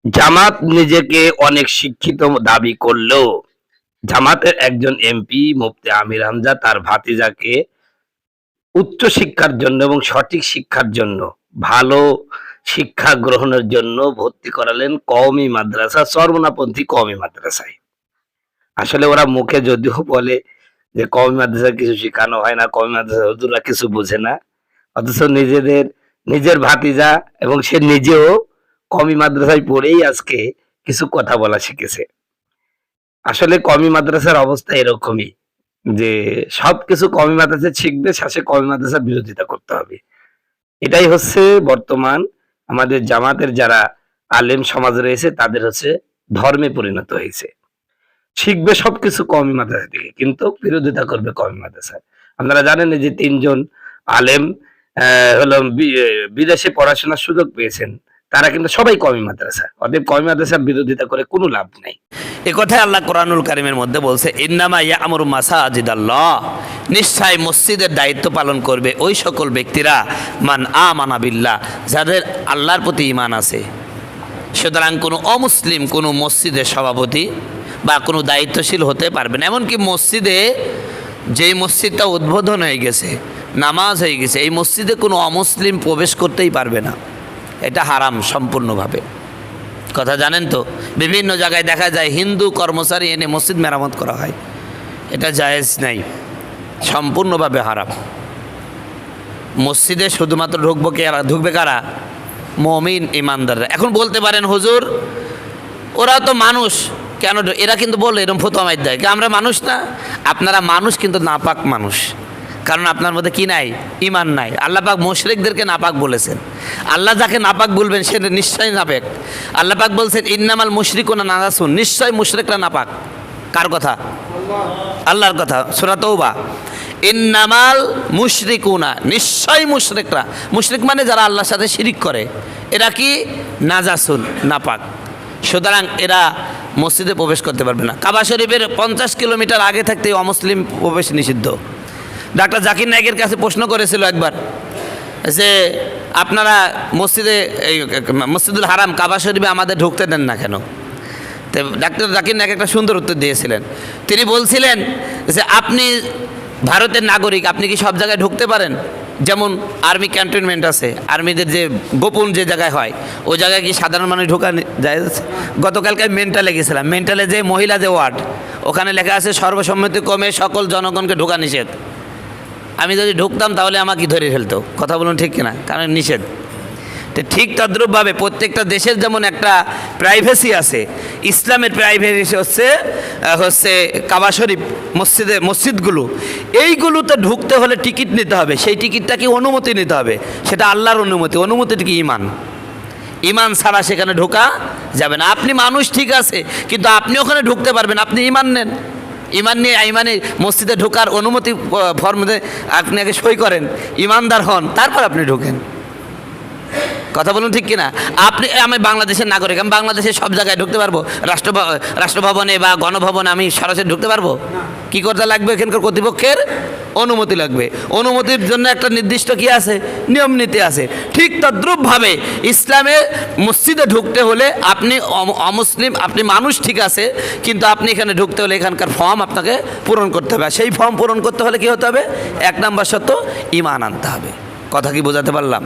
জামাত নিজেকে অনেক শিক্ষিত দাবি করলেও জামাতের একজন এমপি মুফতি আমির হামজা তার ভাতিজাকে উচ্চ শিক্ষার জন্য এবং সঠিক শিক্ষার জন্য ভালো শিক্ষা গ্রহণের জন্য ভর্তি করালেন কওমি মাদ্রাসা, চরমোনাপন্থী কওমি মাদ্রাসায়। আসলে ওরা মুখে যদিও বলে যে কওমি মাদ্রাসায় কিছু শেখানো হয় না, কওমি মাদ্রাসার হুজুররা কিছু বোঝে না, অথচ নিজের ভাতিজা এবং সে নিজেও কওমি মাদ্রাসায় পড়েই আজকে কিছু কথা বলা শিখেছে। আসলে কওমি মাদ্রাসার অবস্থা এরকমই যে সবকিছু কওমি মাদ্রাসায় শিখবে, শেষে কওমি মাদ্রাসার বিরোধিতা করতে হবে। এটাই হচ্ছে বর্তমান আমাদের জামাতের যারা আলেম সমাজ রয়েছে তাদের হচ্ছে ধর্মে পরিণত হয়েছে। শিখবে সবকিছু কওমি মাদ্রাসা থেকে, কিন্তু বিরোধিতা করবে কওমি মাদ্রাসায়। আপনারা জানেন যে ৩ জন আলেম হলো বিদেশে পড়াশোনার সুযোগ পেয়েছেন, তারা কিন্তু সবাই কওমি মাদ্রাসা। অতএব কওমি মাদ্রাসার বিরোধিতা করে কোনো লাভ নাই। এ কথাই আল্লাহ কোরআনুল কারীমের মধ্যে বলছে, ইন্নামা ইয়া'মুরু মাসাজিদাল্লাহ, নিশ্চয় মসজিদের দায়িত্ব পালন করবে ওই সকল ব্যক্তিরা মান আমানা বিল্লাহ, যাদের আল্লাহর প্রতি ঈমান আছে। সুতরাং কোনো অমুসলিম কোনো মসজিদের সভাপতি বা কোনো দায়িত্বশীল হতে পারবে না। এমনকি মসজিদে যেই মসজিদটা উদ্বোধন হয়ে গেছে, নামাজ হয়ে গেছে, এই মসজিদে কোনো অমুসলিম প্রবেশ করতেই পারবে না। এটা হারাম সম্পূর্ণভাবে। কথা জানেন তো, বিভিন্ন জায়গায় দেখা যায় হিন্দু কর্মচারী এনে মসজিদ মেরামত করা হয়, এটা জায়েজ নাই, সম্পূর্ণভাবে হারাম। মসজিদে শুধুমাত্র ঢুকবে কারা? মুমিন ইমানদাররা। এখন বলতে পারেন হুজুর ওরা তো মানুষ, কেন এরা কিন্তু বলে এরকম ফতোয়া মাইর দেয়, আমরা মানুষ না? আপনারা মানুষ কিন্তু নাপাক মানুষ, কারণ আপনার মধ্যে কি নাই? ঈমান নাই। আল্লাহ পাক মুশরিকদেরকে নাপাক বলেছেন। আল্লাহ যাকে নাপাক বলবেন সে নিশ্চয়ই নাপাক। আল্লাহ পাক বলছেন ইন্নামাল মুশরিকুনা নাজাসুন, নিশ্চয় মুশরিকরা নাপাক। কার কথা? আল্লাহর কথা। সূরা তাওবা, ইন্নামাল মুশরিকুনা, নিশ্চয় মুশরিকরা। মুশরিক মানে যারা আল্লাহর সাথে শিরিক করে, এরা কি? নাজাসুন, নাপাক। সুতরাং এরা মসজিদে প্রবেশ করতে পারবে না। কাবা শরীফের 50 কিলোমিটার আগে থাকতে অমুসলিম প্রবেশ নিষিদ্ধ। ডাক্তার জাকির নায়েকের কাছে প্রশ্ন করেছিল একবার যে আপনারা মসজিদুল হারাম কাবা শরীফে আমাদের ঢুকতে দেন না কেন? তো ডাক্তার জাকির নায়েক একটা সুন্দর উত্তর দিয়েছিলেন। তিনি বলছিলেন যে আপনি ভারতের নাগরিক, আপনি কি সব জায়গায় ঢুকতে পারেন? যেমন আর্মি ক্যান্টনমেন্ট আছে, আর্মিদের যে গোপন যে জায়গায় হয়, ওই জায়গায় কি সাধারণ মানুষ ঢোকা যায়? গতকালকে মেন্টালে গেছিলাম, মেন্টালে যে মহিলা যে ওয়ার্ড, ওখানে লেখা আছে সর্বসম্মতিক্রমে সকল জনগণকে ঢোকা নিষেধ। আমি যদি ঢুকতাম তাহলে আমাকে ধরে ফেলতো। কথা বলুন ঠিক কিনা? কারণ নিষেধ। তো ঠিক তদ্রূপভাবে প্রত্যেকটা দেশের যেমন একটা প্রাইভেসি আছে, ইসলামের প্রাইভেসি হচ্ছে কাবা শরীফ, মসজিদগুলো, এইগুলোতে ঢুকতে হলে টিকিট নিতে হবে। সেই টিকিটটা কি? অনুমতি নিতে হবে। সেটা আল্লাহর অনুমতি। অনুমতিটা কি? ঈমান। ঈমান ছাড়া সেখানে ঢোকা যাবে না। আপনি মানুষ ঠিক আছে, কিন্তু আপনি ওখানে ঢুকতে পারবেন, আপনি ঈমান নেন। ঈমান নিয়ে ঈমানে মসজিদে ঢোকার অনুমতি ফর্মে আপনি আগে সই করেন, ঈমানদার হন, তারপর আপনি ঢোকেন। কথা বলুন ঠিক কিনা? আমি বাংলাদেশের নাগরিক, আমি বাংলাদেশের সব জায়গায় ঢুকতে পারবো? রাষ্ট্রভবনে বা গণভবনে আমি সরাসরি ঢুকতে পারবো? কি করতে লাগবে? এখানকার কর্তৃপক্ষের অনুমতি লাগবে। অনুমতির জন্য একটা নির্দিষ্ট কি আছে? নিয়ম নীতি আছে। ঠিক তদ্রূপভাবে ইসলামে মসজিদে ঢুকতে হলে আপনি অমুসলিম, আপনি মানুষ ঠিক আছে, কিন্তু আপনি এখানে ঢুকতে হলে এখানকার ফর্ম আপনাকে পূরণ করতে হবে। সেই ফর্ম পূরণ করতে হলে কি হতে হবে? 1 নম্বর শর্ত ঈমান আনতে হবে। কথা কি বোঝাতে পারলাম?